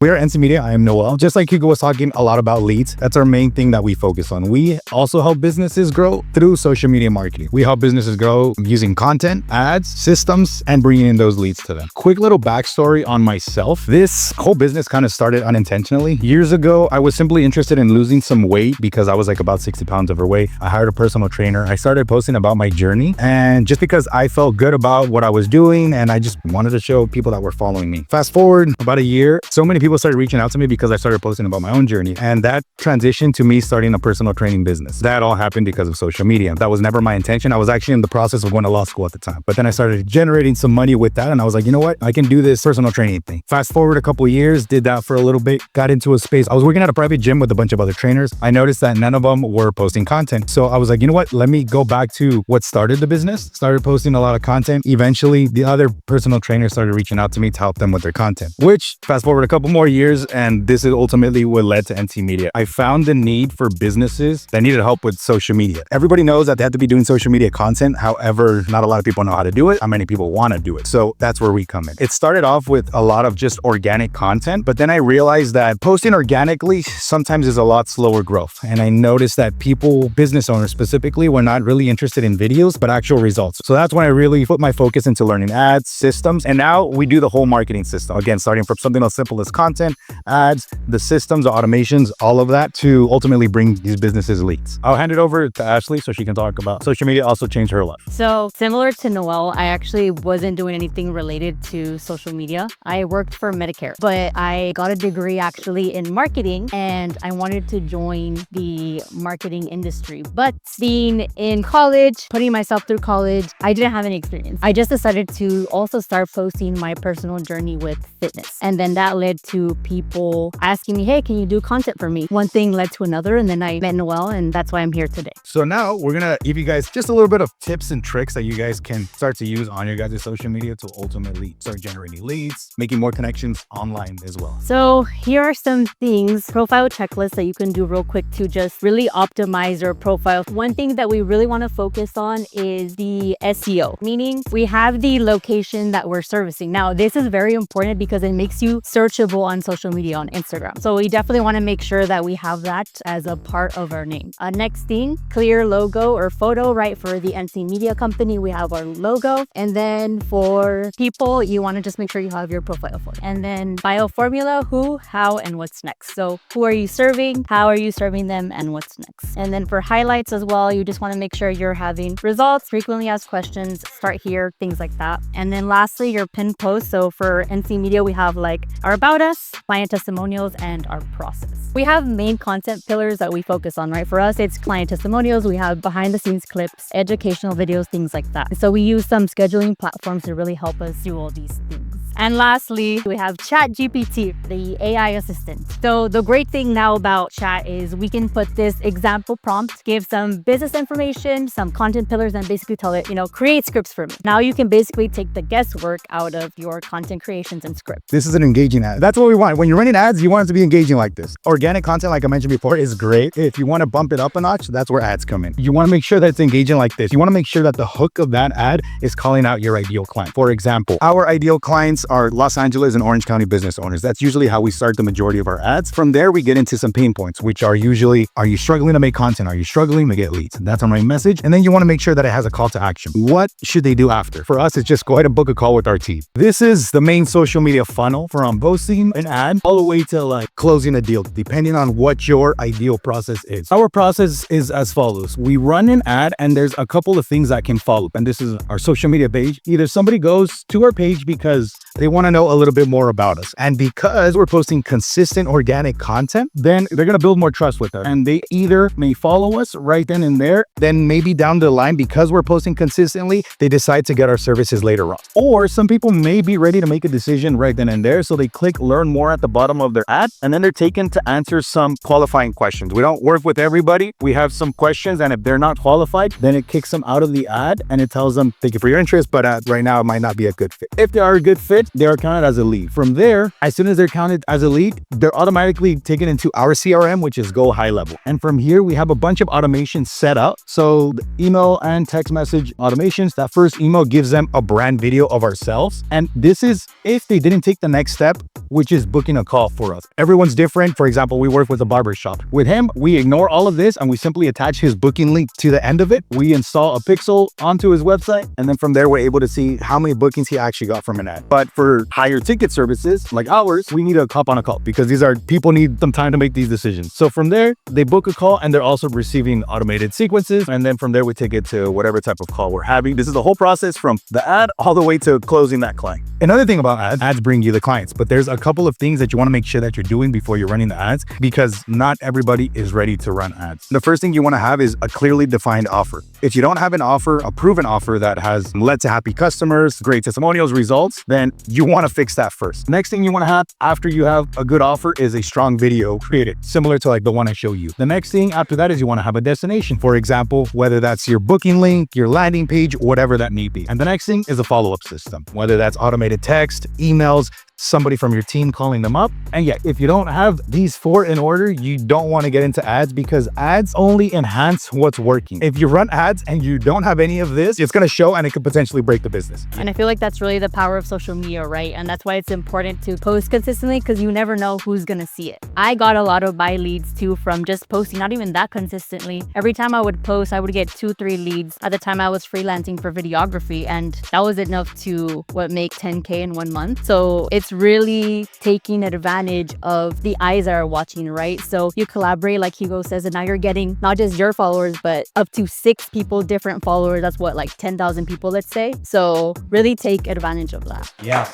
We are NC Media. I am Noel. Just like Hugo was talking a lot about leads, that's our main thing that we focus on. We also help businesses grow through social media marketing. We help businesses grow using content, ads, systems, and bringing in those leads to them. Quick little backstory on myself. This whole business kind of started unintentionally. Years ago, I was simply interested in losing some weight because I was like about 60 pounds overweight. I hired a personal trainer. I started posting about my journey, and just because I felt good about what I was doing and I just wanted to show people that were following me. Fast forward about a year, so many people started reaching out to me because I started posting about my own journey, and that transitioned to me starting a personal training business. That all happened because of social media. That was never my intention. I was actually in the process of going to law school at the time, but then I started generating some money with that, and I was like, you know what, I can do this personal training thing. Fast forward a couple years, did that for a little bit, got into a space. I was working at a private gym with a bunch of other trainers. I noticed that none of them were posting content, so I was like, you know what, let me go back to what started the business. Started posting a lot of content. Eventually, the other personal trainers started reaching out to me to help them with their content, which fast forward a couple more years, and this is ultimately what led to NC Media. I found the need for businesses that needed help with social media. Everybody knows that they have to be doing social media content. However, not a lot of people know how to do it. How many people want to do it? So that's where we come in. It started off with a lot of just organic content, but then I realized that posting organically sometimes is a lot slower growth. And I noticed that people, business owners specifically, were not really interested in videos, but actual results. So that's when I really put my focus into learning ads, systems, and now we do the whole marketing system. Again, starting from something as simple as content, ads, the systems, the automations, all of that to ultimately bring these businesses leads. I'll hand it over to Ashley so she can talk about social media also changed her life. So similar to Noel, I actually wasn't doing anything related to social media. I worked for Medicare, but I got a degree actually in marketing and I wanted to join the marketing industry. But being in college, putting myself through college, I didn't have any experience. I just decided to also start posting my personal journey with fitness. And then that led to people asking me, hey, can you do content for me? One thing led to another, and then I met Noel, and that's why I'm here today. So now we're gonna give you guys just a little bit of tips and tricks that you guys can start to use on your guys' social media to ultimately start generating leads, making more connections online as well. So here are some things, profile checklists that you can do real quick to just really optimize your profile. One thing that we really want to focus on is the SEO, meaning we have the location that we're servicing. Now, this is very important because it makes you searchable on social media, on Instagram. So we definitely want to make sure that we have that as a part of our name. Next thing, clear logo or photo, right? For the NC Media company, we have our logo. And then for people, you want to just make sure you have your profile photo. And then bio formula, who, how, and what's next. So who are you serving? How are you serving them? And what's next? And then for highlights as well, you just want to make sure you're having results, frequently asked questions, start here, things like that. And then lastly, your pinned post. So for NC Media, we have like our about us, client testimonials, and our process. We have main content pillars that we focus on, right? For us, it's client testimonials. We have behind the scenes clips, educational videos, things like that. So we use some scheduling platforms to really help us do all these things. And lastly, we have ChatGPT, the AI assistant. So the great thing now about Chat is we can put this example prompt, give some business information, some content pillars, and basically tell it, create scripts for me. Now you can basically take the guesswork out of your content creations and scripts. This is an engaging ad. That's what we want. When you're running ads, you want it to be engaging like this. Organic content, like I mentioned before, is great. If you want to bump it up a notch, that's where ads come in. You want to make sure that it's engaging like this. You want to make sure that the hook of that ad is calling out your ideal client. For example, our ideal clients are Los Angeles and Orange County business owners. That's usually how we start the majority of our ads. From there, we get into some pain points, which are usually, are you struggling to make content? Are you struggling to get leads? That's our main message. And then you want to make sure that it has a call to action. What should they do after? For us, it's just go ahead and book a call with our team. This is the main social media funnel from posting an ad all the way to like closing a deal, depending on what your ideal process is. Our process is as follows. We run an ad and there's a couple of things that can follow. And this is our social media page. Either somebody goes to our page because they want to know a little bit more about us. And because we're posting consistent organic content, then they're going to build more trust with us. And they either may follow us right then and there, then maybe down the line, because we're posting consistently, they decide to get our services later on. Or some people may be ready to make a decision right then and there. So they click learn more at the bottom of their ad, and then they're taken to answer some qualifying questions. We don't work with everybody. We have some questions, and if they're not qualified, then it kicks them out of the ad and it tells them, thank you for your interest, but right now it might not be a good fit. If they are a good fit, 100, they are counted as a lead. From there, as soon as they're counted as a lead, they're automatically taken into our CRM, which is Go High Level. And from here, we have a bunch of automations set up. So the email and text message automations, that first email gives them a brand video of ourselves. And this is if they didn't take the next step, which is booking a call for us. Everyone's different. For example, we work with a barber shop. With him, we ignore all of this and we simply attach his booking link to the end of it. We install a pixel onto his website. And then from there, we're able to see how many bookings he actually got from an ad. But for higher ticket services like ours, we need to hop on a call because these are people need some time to make these decisions. So from there, they book a call and they're also receiving automated sequences. And then from there, we take it to whatever type of call we're having. This is the whole process from the ad all the way to closing that client. Another thing about ads bring you the clients, but there's a couple of things that you want to make sure that you're doing before you're running the ads because not everybody is ready to run ads. The first thing you want to have is a clearly defined offer. If you don't have an offer, a proven offer that has led to happy customers, great testimonials, results, then you want to fix that first. Next thing you want to have after you have a good offer is a strong video created, similar to like the one I show you. The next thing after that is you want to have a destination. For example, whether that's your booking link, your landing page, whatever that may be. And the next thing is a follow-up system, whether that's automated text, emails, somebody from your team calling them up. And yeah, if you don't have these 4 in order, you don't want to get into ads because ads only enhance what's working. If you run ads and you don't have any of this, it's going to show and it could potentially break the business. And I feel like that's really the power of social media, right? And that's why it's important to post consistently because you never know who's going to see it. I got a lot of buy leads too from just posting, not even that consistently. Every time I would post, I would get 2-3 leads. At the time I was freelancing for videography and that was enough to make 10K in 1 month. So it's really taking advantage of the eyes that are watching, right? So you collaborate like Hugo says, and now you're getting not just your followers, but up to 6 people, different followers. That's what, like 10,000 people, let's say. So really take advantage of that. Yeah.